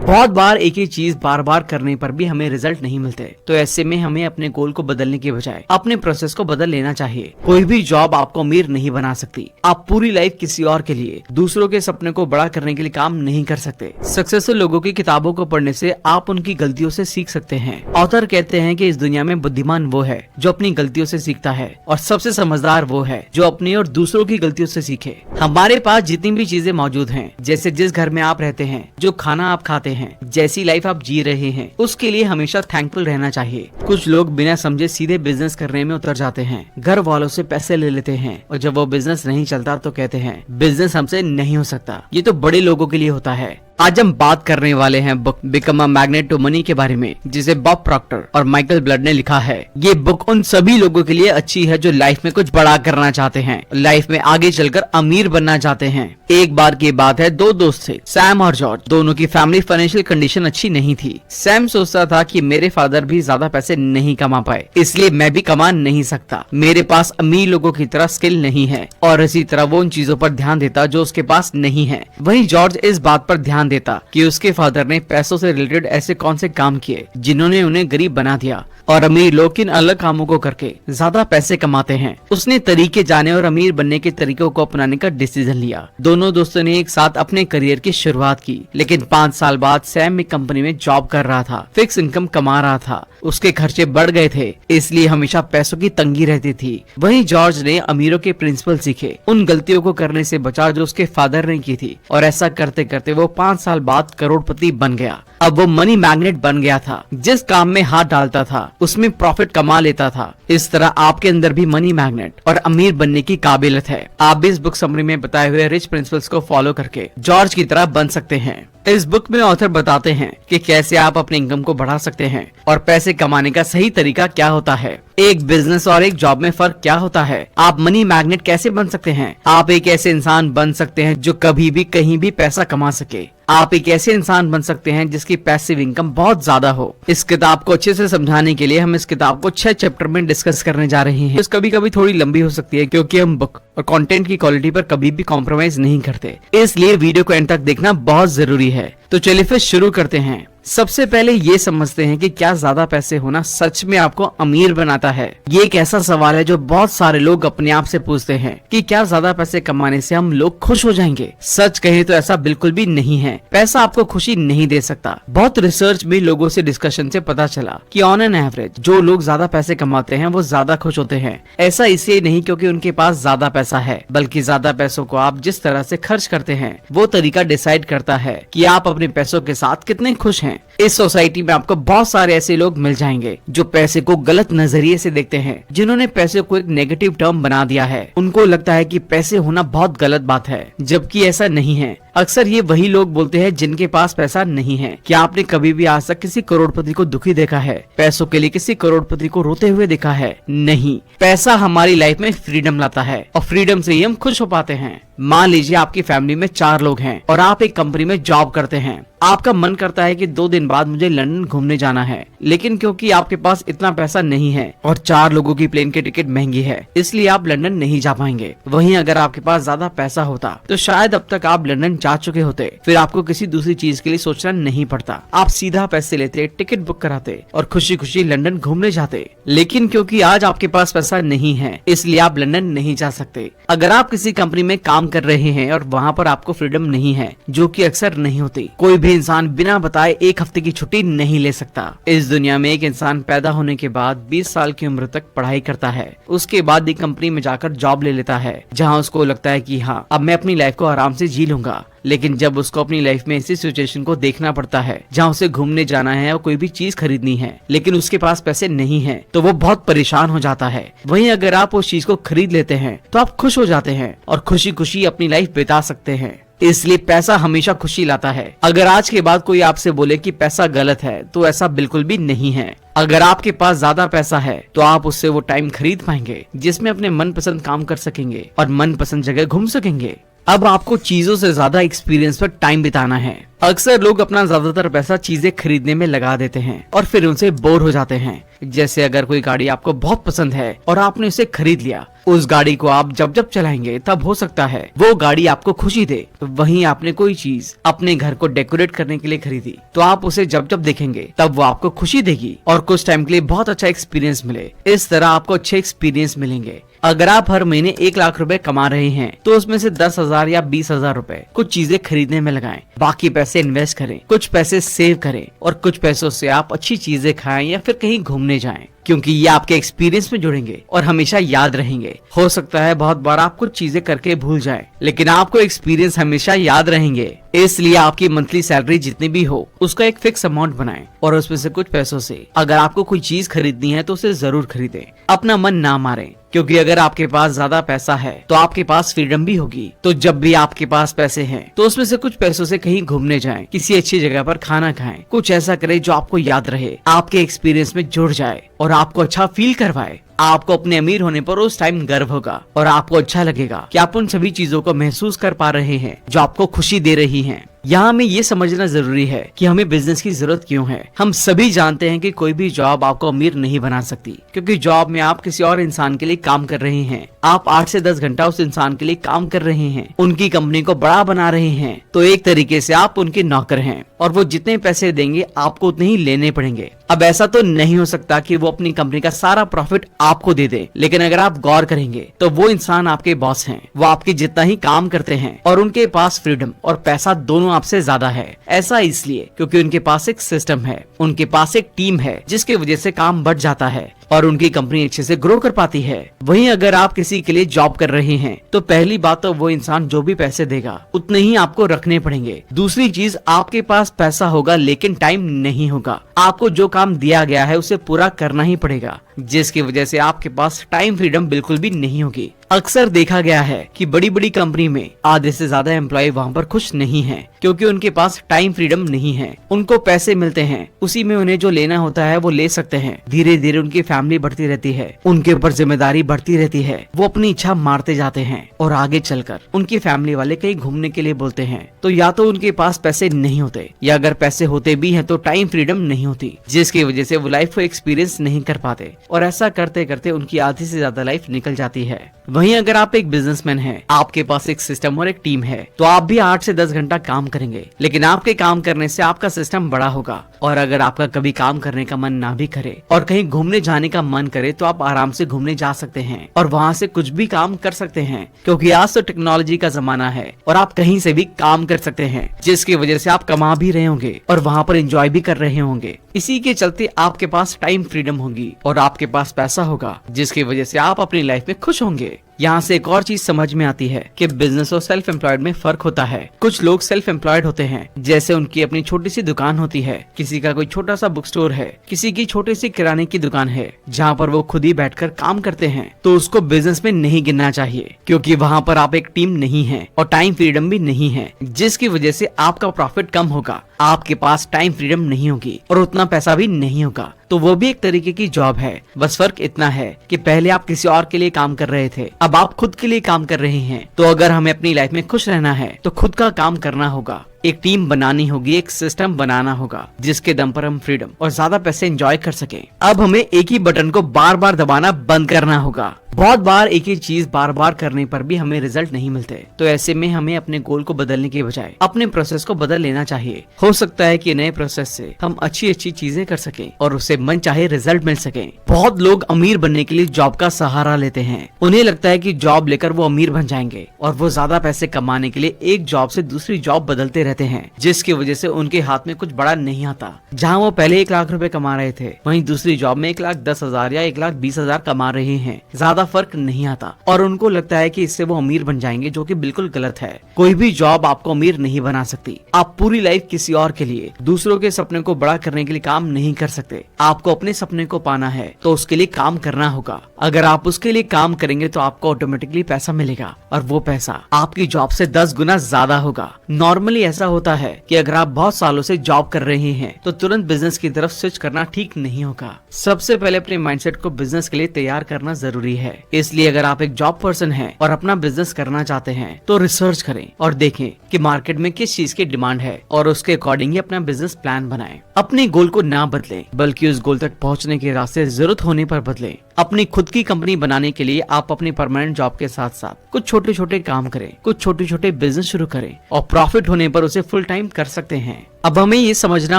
बहुत बार एक ही चीज बार बार करने पर भी हमें रिजल्ट नहीं मिलते, तो ऐसे में हमें अपने गोल को बदलने के बजाय अपने प्रोसेस को बदल लेना चाहिए। कोई भी जॉब आपको अमीर नहीं बना सकती। आप पूरी लाइफ किसी और के लिए, दूसरों के सपने को बड़ा करने के लिए काम नहीं कर सकते। सक्सेसफुल लोगों की किताबों को पढ़ने से आप उनकी गलतियों से सीख सकते हैं। ऑथर कहते हैं कि इस दुनिया में बुद्धिमान वो है जो अपनी गलतियों से सीखता है, और सबसे समझदार वो है जो अपनी और दूसरों की गलतियों से सीखे। हमारे पास जितनी भी चीजें मौजूद हैं, जैसे जिस घर में आप रहते हैं, जो खाना आप खाते हैं, जैसी लाइफ आप जी रहे हैं, उसके लिए हमेशा थैंकफुल रहना चाहिए। कुछ लोग बिना समझे सीधे बिजनेस करने में उतर जाते हैं, घर वालों से पैसे ले लेते हैं, और जब वो बिजनेस नहीं चलता तो कहते हैं बिजनेस हमसे नहीं हो सकता। ये तो बड़े लोगों के लिए होता है। आज हम बात करने वाले हैं book become a magnet to money के बारे में, जिसे बॉब प्रॉक्टर और माइकल ब्लड ने लिखा है। ये बुक उन सभी लोगों के लिए अच्छी है जो लाइफ में कुछ बड़ा करना चाहते हैं, लाइफ में आगे चलकर अमीर बनना चाहते हैं। एक बार की बात है, दो दोस्त थे, सैम और जॉर्ज। दोनों की फैमिली फाइनेंशियल कंडीशन अच्छी नहीं थी। सैम सोचता था कि मेरे फादर भी ज्यादा पैसे नहीं कमा पाए, इसलिए मैं भी कमा नहीं सकता। मेरे पास अमीर लोगों की तरह स्किल नहीं है, और इसी तरह वो उन चीजों पर ध्यान देता जो उसके पास नहीं है। वहीं जॉर्ज इस बात पर ध्यान देता कि उसके फादर ने पैसों से रिलेटेड ऐसे कौन से काम किए जिन्होंने उन्हें गरीब बना दिया, और अमीर लोग किन अलग कामों को करके ज्यादा पैसे कमाते हैं। उसने तरीके जाने और अमीर बनने के तरीकों को अपनाने का डिसीजन लिया। दोनों दोस्तों ने एक साथ अपने करियर की शुरुआत की, लेकिन 5 साल बाद सैम एक कंपनी में जॉब कर रहा था, फिक्स इनकम कमा रहा था। उसके खर्चे बढ़ गए थे, इसलिए हमेशा पैसों की तंगी रहती थी। वहीं जॉर्ज ने अमीरों के प्रिंसिपल सीखे, उन गलतियों को करने से बचा जो उसके फादर ने की थी, और ऐसा करते करते वो 5 साल बाद करोड़पति बन गया। अब वो मनी मैग्नेट बन गया था। जिस काम में हाथ डालता था उसमें प्रॉफिट कमा लेता था। इस तरह आपके अंदर भी मनी मैग्नेट और अमीर बनने की काबिलियत है। आप भी इस बुक समरी में बताए हुए रिच प्रिंसिपल्स को फॉलो करके जॉर्ज की तरह बन सकते हैं। इस बुक में ऑथर बताते हैं कि कैसे आप अपने इनकम को बढ़ा सकते हैं, और पैसे कमाने का सही तरीका क्या होता है, एक बिजनेस और एक जॉब में फर्क क्या होता है, आप मनी मैग्नेट कैसे बन सकते हैं, आप एक ऐसे इंसान बन सकते हैं जो कभी भी कहीं भी पैसा कमा सके, आप एक ऐसे इंसान बन सकते हैं जिसकी पैसिव इनकम बहुत ज्यादा हो। इस किताब को अच्छे से समझाने के लिए हम इस किताब को 6 चैप्टर में डिस्कस करने जा रहे हैं। कभी कभी थोड़ी लंबी हो सकती है, क्योंकि हम बुक और कंटेंट की क्वालिटी पर कभी भी कॉम्प्रोमाइज नहीं करते, इसलिए वीडियो को एंड तक देखना बहुत जरूरी है। तो चलिए फिर शुरू करते हैं। सबसे पहले ये समझते हैं कि क्या ज्यादा पैसे होना सच में आपको अमीर बनाता है। ये एक ऐसा सवाल है जो बहुत सारे लोग अपने आप से पूछते हैं कि क्या ज्यादा पैसे कमाने से हम लोग खुश हो जाएंगे। सच कहें तो ऐसा बिल्कुल भी नहीं है। पैसा आपको खुशी नहीं दे सकता। बहुत रिसर्च में लोगों से डिस्कशन से पता चला कि ऑन एन एवरेज जो लोग ज्यादा पैसे कमाते हैं वो ज्यादा खुश होते हैं। ऐसा इसलिए नहीं क्योंकि उनके पास ज्यादा पैसा है, बल्कि ज्यादा पैसों को आप जिस तरह से खर्च करते हैं वो तरीका डिसाइड करता है कि आप अपने पैसों के साथ कितने खुश हैं। इस सोसाइटी में आपको बहुत सारे ऐसे लोग मिल जाएंगे जो पैसे को गलत नजरिए से देखते हैं, जिन्होंने पैसे को एक नेगेटिव टर्म बना दिया है। उनको लगता है कि पैसे होना बहुत गलत बात है, जबकि ऐसा नहीं है। अक्सर ये वही लोग बोलते हैं जिनके पास पैसा नहीं है। क्या आपने कभी भी आज तक किसी करोड़पति को दुखी देखा है? पैसों के लिए किसी करोड़पति को रोते हुए देखा है? नहीं। पैसा हमारी लाइफ में फ्रीडम लाता है, और फ्रीडम से ही हम खुश हो पाते हैं। मान लीजिए आपकी फैमिली में 4 लोग हैं और आप एक कंपनी में जॉब करते हैं। आपका मन करता है कि 2 दिन बाद मुझे लंदन घूमने जाना है, लेकिन क्योंकि आपके पास इतना पैसा नहीं है और 4 लोगों की प्लेन की टिकट महंगी है, इसलिए आप लंदन नहीं जा पाएंगे। वहीं अगर आपके पास ज्यादा पैसा होता तो शायद अब तक आप लंदन जा चुके होते। फिर आपको किसी दूसरी चीज के लिए सोचना नहीं पड़ता। आप सीधा पैसे लेते, टिकट बुक कराते और खुशी खुशी लंदन घूमने जाते। लेकिन क्योंकि आज आपके पास पैसा नहीं है, इसलिए आप लंदन नहीं जा सकते। अगर आप किसी कंपनी में काम कर रहे हैं और वहाँ पर आपको फ्रीडम नहीं है, जो कि अक्सर नहीं होती, कोई भी इंसान बिना बताए 1 हफ्ते की छुट्टी नहीं ले सकता। इस दुनिया में एक इंसान पैदा होने के बाद 20 साल की उम्र तक पढ़ाई करता है, उसके बाद एक कंपनी में जाकर जॉब ले लेता है, जहाँ उसको लगता है कि हाँ अब मैं अपनी लाइफ को आराम से जी लूंगा। लेकिन जब उसको अपनी लाइफ में ऐसी सिचुएशन को देखना पड़ता है जहाँ उसे घूमने जाना है और कोई भी चीज खरीदनी है, लेकिन उसके पास पैसे नहीं है, तो वो बहुत परेशान हो जाता है। वहीं अगर आप उस चीज को खरीद लेते हैं तो आप खुश हो जाते हैं और खुशी खुशी अपनी लाइफ बिता सकते हैं। इसलिए पैसा हमेशा खुशी लाता है। अगर आज के बाद कोई आपसे बोले कि पैसा गलत है, तो ऐसा बिल्कुल भी नहीं है। अगर आपके पास ज्यादा पैसा है तो आप उससे वो टाइम खरीद पाएंगे जिसमें अपने मनपसंद काम कर सकेंगे और मनपसंद जगह घूम सकेंगे। अब आपको चीजों से ज्यादा एक्सपीरियंस पर टाइम बिताना है। अक्सर लोग अपना ज्यादातर पैसा चीजें खरीदने में लगा देते हैं और फिर उनसे बोर हो जाते हैं। जैसे अगर कोई गाड़ी आपको बहुत पसंद है और आपने उसे खरीद लिया, उस गाड़ी को आप जब जब चलाएंगे तब हो सकता है वो गाड़ी आपको खुशी दे। वहीं आपने कोई चीज अपने घर को डेकोरेट करने के लिए खरीदी तो आप उसे जब जब देखेंगे तब वो आपको खुशी देगी और कुछ टाइम के लिए बहुत अच्छा एक्सपीरियंस मिले। इस तरह आपको अच्छे एक्सपीरियंस मिलेंगे। अगर आप हर महीने 1 लाख रुपए कमा रहे हैं तो उसमें से 10,000 या 20,000 रुपए कुछ चीजें खरीदने में लगाएं, बाकी पैसे इन्वेस्ट करें, कुछ पैसे सेव करें और कुछ पैसों से आप अच्छी चीजें खाएं या फिर कहीं घूमने जाएं, क्योंकि ये आपके एक्सपीरियंस में जुड़ेंगे और हमेशा याद रहेंगे। हो सकता है बहुत बार आप कुछ चीजें करके भूल जाएं, लेकिन आपको एक्सपीरियंस हमेशा याद रहेंगे। इसलिए आपकी मंथली सैलरी जितनी भी हो उसका एक फिक्स अमाउंट बनाएं और उसमें से कुछ पैसों से अगर आपको कोई चीज खरीदनी है तो उसे जरूर खरीदें। अपना मन ना मारें, क्योंकि अगर आपके पास ज्यादा पैसा है तो आपके पास फ्रीडम भी होगी। तो जब भी आपके पास पैसे हैं तो उसमें से कुछ पैसों से कहीं घूमने जाएं, किसी अच्छी जगह पर खाना खाएं, कुछ ऐसा करें जो आपको याद रहे, आपके एक्सपीरियंस में जुड़ जाए और आपको अच्छा फील करवाए। आपको अपने अमीर होने पर उस टाइम गर्व होगा और आपको अच्छा लगेगा कि आप उन सभी चीजों को महसूस कर पा रहे हैं जो आपको खुशी दे रही हैं। यहाँ हमें ये समझना जरूरी है कि हमें बिजनेस की जरूरत क्यों है। हम सभी जानते हैं कि कोई भी जॉब आपको अमीर नहीं बना सकती, क्योंकि जॉब में आप किसी और इंसान के लिए काम कर रहे हैं। आप 8 से 10 घंटा उस इंसान के लिए काम कर रहे हैं, उनकी कंपनी को बड़ा बना रहे हैं। तो एक तरीके से आप उनके नौकर हैं और वो जितने पैसे देंगे आपको उतने ही लेने पड़ेंगे। अब ऐसा तो नहीं हो सकता कि वो अपनी कंपनी का सारा प्रॉफिट आपको दे दे, लेकिन अगर आप गौर करेंगे तो वो इंसान आपके बॉस हैं, वो आपके जितना ही काम करते हैं और उनके पास फ्रीडम और पैसा दोनों आपसे ज्यादा है। ऐसा इसलिए क्योंकि उनके पास एक सिस्टम है, उनके पास एक टीम है जिसकी वजह से काम बढ़ जाता है और उनकी कंपनी अच्छे से ग्रो कर पाती है। वहीं अगर आप किसी के लिए जॉब कर रहे हैं तो पहली बात तो वो इंसान जो भी पैसे देगा उतने ही आपको रखने पड़ेंगे। दूसरी चीज, आपके पास पैसा होगा लेकिन टाइम नहीं होगा। आपको जो काम दिया गया है उसे पूरा करना ही पड़ेगा, जिसकी वजह से आपके पास टाइम फ्रीडम बिल्कुल भी नहीं होगी। अक्सर देखा गया है कि बड़ी बड़ी कंपनी में आधे से ज्यादा एम्प्लॉय वहाँ पर खुश नहीं हैं, क्योंकि उनके पास टाइम फ्रीडम नहीं है। उनको पैसे मिलते हैं, उसी में उन्हें जो लेना होता है वो ले सकते हैं। धीरे धीरे उनकी फैमिली बढ़ती रहती है, उनके ऊपर जिम्मेदारी बढ़ती रहती है, वो अपनी इच्छा मारते जाते हैं और आगे चलकर उनकी फैमिली वाले कहीं घूमने के लिए बोलते हैं तो या तो उनके पास पैसे नहीं होते या अगर पैसे होते भी हैं तो टाइम फ्रीडम नहीं होती, जिसकी वजह से वो लाइफ को एक्सपीरियंस नहीं कर पाते और ऐसा करते करते उनकी आधी से ज्यादा लाइफ निकल जाती है। वहीं अगर आप एक बिजनेसमैन हैं, आपके पास एक सिस्टम और एक टीम है तो आप भी 8 से 10 घंटा काम करेंगे, लेकिन आपके काम करने से आपका सिस्टम बड़ा होगा। और अगर आपका कभी काम करने का मन ना भी करे और कहीं घूमने जाने का मन करे तो आप आराम से घूमने जा सकते हैं और वहाँ से कुछ भी काम कर सकते हैं, क्योंकि आज तो टेक्नोलॉजी का जमाना है और आप कहीं से भी काम कर सकते हैं, जिसकी वजह से आप कमा भी रहे होंगे और वहाँ पर एंजॉय भी कर रहे होंगे। इसी के चलते आपके पास टाइम फ्रीडम होगी और आपके पास पैसा होगा, जिसकी वजह से आप अपनी लाइफ में खुश होंगे। यहाँ से एक और चीज समझ में आती है कि बिजनेस और सेल्फ एम्प्लॉयड में फर्क होता है। कुछ लोग सेल्फ एम्प्लॉयड होते हैं, जैसे उनकी अपनी छोटी सी दुकान होती है, किसी का कोई छोटा सा बुक स्टोर है, किसी की छोटी सी किराने की दुकान है, जहाँ पर वो खुद ही बैठकर काम करते हैं। तो उसको बिजनेस में नहीं गिनना चाहिए, क्योंकि वहाँ पर आप एक टीम नहीं है और टाइम फ्रीडम भी नहीं है, जिसकी वजह से आपका प्रॉफिट कम होगा, आपके पास टाइम फ्रीडम नहीं होगी और उतना पैसा भी नहीं होगा। तो वो भी एक तरीके की जॉब है, बस फर्क इतना है कि पहले आप किसी और के लिए काम कर रहे थे, अब आप खुद के लिए काम कर रहे हैं। तो अगर हमें अपनी लाइफ में खुश रहना है तो खुद का काम करना होगा, एक टीम बनानी होगी, एक सिस्टम बनाना होगा, जिसके दम पर हम फ्रीडम और ज्यादा पैसे एंजॉय कर सकें। अब हमें एक ही बटन को बार बार दबाना बंद करना होगा। बहुत बार एक ही चीज बार बार करने पर भी हमें रिजल्ट नहीं मिलते, तो ऐसे में हमें अपने गोल को बदलने के बजाय अपने प्रोसेस को बदल लेना चाहिए। हो सकता है कि नए प्रोसेस से हम अच्छी अच्छी चीजें कर सकें और उससे मन चाहे रिजल्ट मिल सके। बहुत लोग अमीर बनने के लिए जॉब का सहारा लेते हैं। उन्हें लगता है कि जॉब लेकर वो अमीर बन जाएंगे और वो ज्यादा पैसे कमाने के लिए एक जॉब से दूसरी जॉब बदलते रहते हैं, जिसकी वजह से उनके हाथ में कुछ बड़ा नहीं आता। जहाँ वो पहले 1 लाख रुपए कमा रहे थे, वहीं दूसरी जॉब में 1,10,000 या 1,20,000 कमा रहे हैं। ज्यादा फर्क नहीं आता और उनको लगता है कि इससे वो अमीर बन जाएंगे, जो कि बिल्कुल गलत है। कोई भी जॉब आपको अमीर नहीं बना सकती। आप पूरी लाइफ किसी और के लिए, दूसरों के सपने को बड़ा करने के लिए काम नहीं कर सकते। आपको अपने सपने को पाना है तो उसके लिए काम करना होगा। अगर आप उसके लिए काम करेंगे तो आपको ऑटोमेटिकली पैसा मिलेगा और वो पैसा आपकी जॉब से 10 गुना ज्यादा होगा। नॉर्मली ऐसा ऐसा होता है कि अगर आप बहुत सालों से जॉब कर रहे हैं तो तुरंत बिजनेस की तरफ स्विच करना ठीक नहीं होगा। सबसे पहले अपने माइंडसेट को बिजनेस के लिए तैयार करना जरूरी है। इसलिए अगर आप एक जॉब पर्सन हैं और अपना बिजनेस करना चाहते हैं तो रिसर्च करें और देखें कि मार्केट में किस चीज की डिमांड है और उसके अकॉर्डिंग ही अपना बिजनेस प्लान बनाएं। अपने गोल को ना बदलें बल्कि उस गोल तक पहुंचने के रास्ते जरूरत होने पर बदलें। अपनी खुद की कंपनी बनाने के लिए आप अपनी परमानेंट जॉब के साथ साथ कुछ छोटे छोटे काम करें, कुछ छोटे छोटे बिजनेस शुरू करें और प्रॉफिट होने पर उसे फुल टाइम कर सकते हैं। अब हमें ये समझना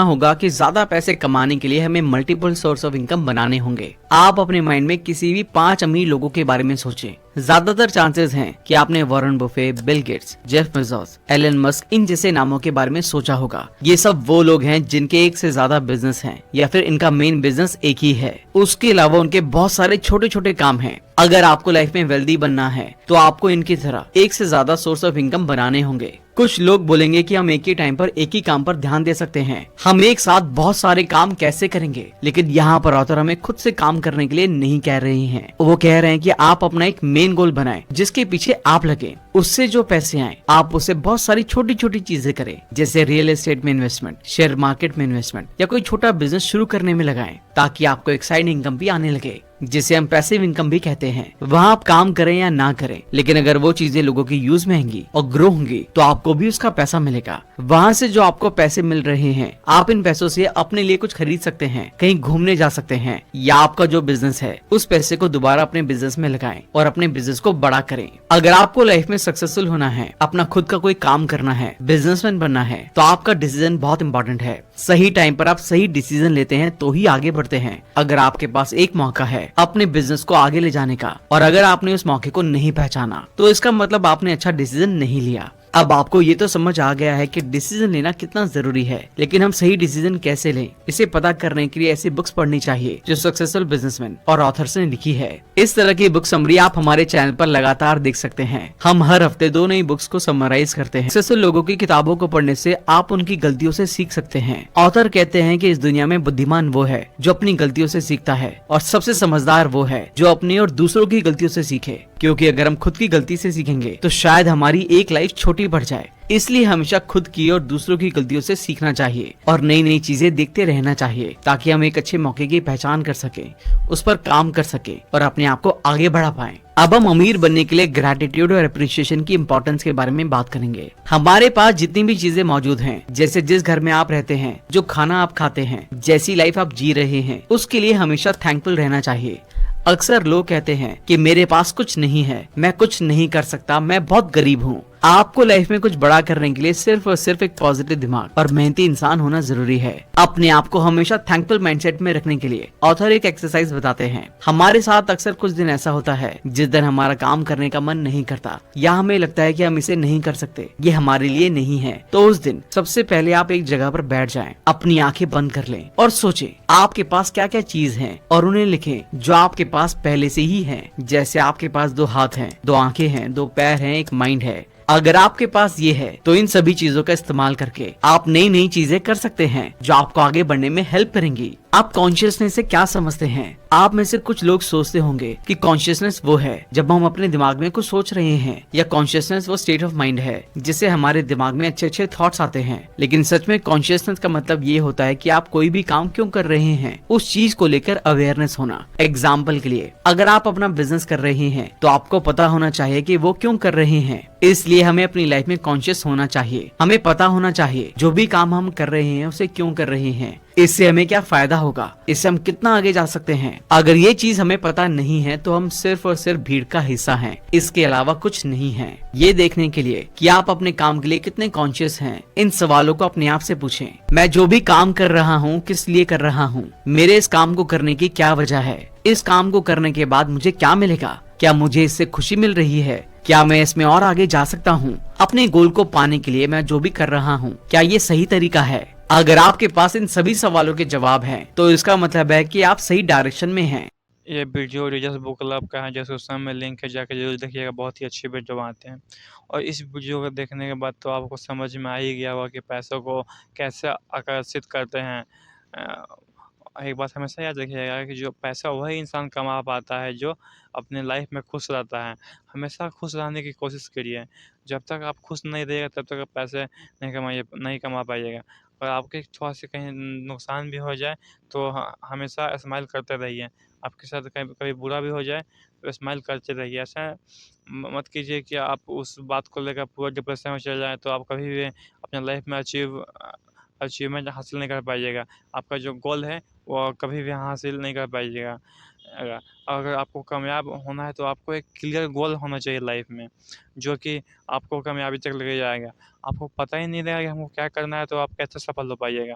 होगा कि ज्यादा पैसे कमाने के लिए हमें मल्टीपल सोर्स ऑफ इनकम बनाने होंगे। आप अपने माइंड में किसी भी 5 अमीर लोगों के बारे में सोचें। ज्यादातर चांसेस हैं कि आपने Warren Buffett, Bill Gates, Jeff Bezos, Elon Musk इन जैसे नामों के बारे में सोचा होगा। ये सब वो लोग हैं जिनके एक से ज्यादा बिजनेस हैं या फिर इनका मेन बिजनेस एक ही है। उसके अलावा उनके बहुत सारे छोटे छोटे काम हैं। अगर आपको लाइफ में वेल्दी बनना है तो आपको इनकी तरह एक से ज्यादा सोर्स ऑफ इनकम बनाने होंगे। कुछ लोग बोलेंगे कि हम एक ही टाइम पर एक ही काम पर ध्यान दे सकते हैं, हम एक साथ बहुत सारे काम कैसे करेंगे। लेकिन यहाँ पर ऑथर हमें खुद से काम करने के लिए नहीं कह रहे हैं। वो कह रहे हैं कि आप अपना एक मेन गोल बनाएं जिसके पीछे आप लगे। उससे जो पैसे आए आप उससे बहुत सारी छोटी छोटी चीजें करें, जैसे रियल एस्टेट में इन्वेस्टमेंट, शेयर मार्केट में इन्वेस्टमेंट या कोई छोटा बिजनेस शुरू करने में लगाएं, ताकि आपको एक साइड इनकम भी आने लगे, जिसे हम पैसिव इनकम भी कहते हैं। वहाँ आप काम करें या ना करें, लेकिन अगर वो चीजें लोगों की यूज में होंगी और ग्रो होंगी तो आपको भी उसका पैसा मिलेगा। वहाँ से जो आपको पैसे मिल रहे हैं आप इन पैसों से अपने लिए कुछ खरीद सकते हैं, कहीं घूमने जा सकते हैं, या आपका जो बिजनेस है उस पैसे को दोबारा अपने बिजनेस में लगाएं और अपने बिजनेस को बड़ा करें। अगर आपको लाइफ में सक्सेसफुल होना है, अपना खुद का कोई काम करना है, बिजनेसमैन बनना है, तो आपका डिसीजन बहुत इंपॉर्टेंट है। सही टाइम पर आप सही डिसीजन लेते हैं तो ही आगे बढ़ते हैं। अगर आपके पास एक मौका है अपने बिजनेस को आगे ले जाने का और अगर आपने उस मौके को नहीं पहचाना तो इसका मतलब आपने अच्छा डिसीजन नहीं लिया। अब आपको ये तो समझ आ गया है कि डिसीजन लेना कितना जरूरी है, लेकिन हम सही डिसीजन कैसे लें इसे पता करने के लिए ऐसी बुक्स पढ़नी चाहिए जो सक्सेसफुल बिजनेसमैन और ऑथर्स ने लिखी है। इस तरह की बुक समरी आप हमारे चैनल पर लगातार देख सकते हैं। हम हर हफ्ते 2 नई बुक्स को समराइज करते हैं। सक्सेसफुल लोगों की किताबों को पढ़ने से आप उनकी गलतियों से सीख सकते हैं। ऑथर कहते हैं कि इस दुनिया में बुद्धिमान वो है जो अपनी गलतियों से सीखता है और सबसे समझदार वो है जो अपनी और दूसरों की गलतियों से सीखे, क्योंकि अगर हम खुद की गलती से सीखेंगे तो शायद हमारी एक लाइफ छोटी बढ़ जाए। इसलिए हमेशा खुद की और दूसरों की गलतियों से सीखना चाहिए और नई नई चीजें देखते रहना चाहिए, ताकि हम एक अच्छे मौके की पहचान कर सके, उस पर काम कर सके और अपने आप को आगे बढ़ा पाए। अब हम अमीर बनने के लिए ग्रैटिट्यूड और अप्रिशिएशन की इम्पोर्टेंस के बारे में बात करेंगे। हमारे पास जितनी भी चीजें मौजूद हैं, जैसे जिस घर में आप रहते हैं, जो खाना आप खाते हैं, जैसी लाइफ आप जी रहे हैं, उसके लिए हमेशा थैंकफुल रहना चाहिए। अक्सर लोग कहते हैं कि मेरे पास कुछ नहीं है, मैं कुछ नहीं कर सकता, मैं बहुत गरीब हूँ। आपको लाइफ में कुछ बड़ा करने के लिए सिर्फ और सिर्फ एक पॉजिटिव दिमाग और मेहनती इंसान होना जरूरी है। अपने आप को हमेशा थैंकफुल माइंडसेट में रखने के लिए ऑथर एक एक्सरसाइज बताते हैं। हमारे साथ अक्सर कुछ दिन ऐसा होता है जिस दिन हमारा काम करने का मन नहीं करता या हमें लगता है कि हम इसे नहीं कर सकते, ये हमारे लिए नहीं है। तो उस दिन सबसे पहले आप एक जगह पर बैठ जाएं, अपनी आंखें बंद कर लें और सोचें आपके पास क्या क्या चीज है और उन्हें लिखें जो आपके पास पहले से ही है। जैसे आपके पास 2 हाथ हैं, 2 आंखें हैं, 2 पैर हैं, एक माइंड है। अगर आपके पास ये है तो इन सभी चीजों का इस्तेमाल करके आप नई नई चीजें कर सकते हैं जो आपको आगे बढ़ने में हेल्प करेंगी। आप कॉन्शियसनेस से क्या समझते हैं? आप में से कुछ लोग सोचते होंगे कि कॉन्शियसनेस वो है जब हम अपने दिमाग में कुछ सोच रहे हैं, या कॉन्शियसनेस वो स्टेट ऑफ माइंड है जिससे हमारे दिमाग में अच्छे अच्छे थॉट्स आते हैं। लेकिन सच में कॉन्शियसनेस का मतलब ये होता है कि आप कोई भी काम क्यों कर रहे हैं, उस चीज को लेकर अवेयरनेस होना। एग्जाम्पल के लिए, अगर आप अपना बिजनेस कर रहे हैं तो आपको पता होना चाहिए कि वो क्यों कर रहे हैं। इसलिए हमें अपनी लाइफ में कॉन्शियस होना चाहिए। हमें पता होना चाहिए जो भी काम हम कर रहे हैं उसे क्यों कर रहे हैं, इससे हमें क्या फायदा होगा, इससे हम कितना आगे जा सकते हैं। अगर ये चीज हमें पता नहीं है तो हम सिर्फ और सिर्फ भीड़ का हिस्सा हैं, इसके अलावा कुछ नहीं है। ये देखने के लिए कि आप अपने काम के लिए कितने कॉन्शियस हैं, इन सवालों को अपने आप से पूछें। मैं जो भी काम कर रहा हूँ किस लिए कर रहा हूँ, मेरे इस काम को करने की क्या वजह है, इस काम को करने के बाद मुझे क्या मिलेगा, क्या मुझे इससे खुशी मिल रही है, क्या मैं इसमें और आगे जा सकता हूँ, अपने गोल को पाने के लिए मैं जो भी कर रहा हूँ क्या ये सही तरीका है। अगर आपके पास इन सभी सवालों के जवाब हैं तो इसका मतलब है कि आप सही डायरेक्शन में हैं। ये वीडियो रीजर्स बुक क्लब का है, डिस्क्रिप्शन में लिंक है, जाकर जरूर देखिएगा। बहुत ही अच्छी वीडियो आते हैं और इस वीडियो को देखने के बाद तो आपको समझ में आ ही गया होगा कि पैसों को कैसे आकर्षित करते हैं। एक बात हमेशा याद रखिएगा कि जो पैसा वही इंसान कमा पाता है जो अपने लाइफ में खुश रहता है। हमेशा खुश रहने की कोशिश करिए। जब तक आप खुश नहीं रहिएगा तब तक आप पैसे नहीं कमा पाइएगा। और आपके थोड़ा-सा कहीं नुकसान भी हो जाए तो हमेशा स्माइल करते रहिए। आपके साथ कहीं कभी बुरा भी हो जाए तो स्माइल करते रहिए। ऐसा मत कीजिए कि आप उस बात को लेकर पूरा डिप्रेशन में चले जाएँ, तो आप कभी भी अपने लाइफ में अचीवमेंट हासिल नहीं कर पाइएगा। आपका जो गोल है वो कभी भी हासिल नहीं कर पाइएगा। अगर आपको कामयाब होना है तो आपको एक क्लियर गोल होना चाहिए लाइफ में, जो कि आपको कामयाबी तक लेके जाएगा। आपको पता ही नहीं रहेगा कि हमको क्या करना है, तो आप कैसे सफल हो पाइएगा।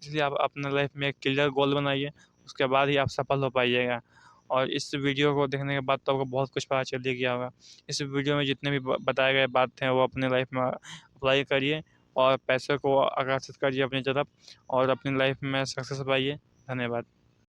इसलिए आप अपने लाइफ में एक क्लियर गोल बनाइए, उसके बाद ही आप सफल हो पाइएगा। और इस वीडियो को देखने के बाद तो आपको बहुत कुछ पता चल ही गया होगा। इस वीडियो में जितने भी बताए गए बात हैं वो अपने लाइफ में अप्लाई करिए और पैसे को आकर्षित करिए अपनी तरफ और अपनी लाइफ में सक्सेस पाइए। धन्यवाद।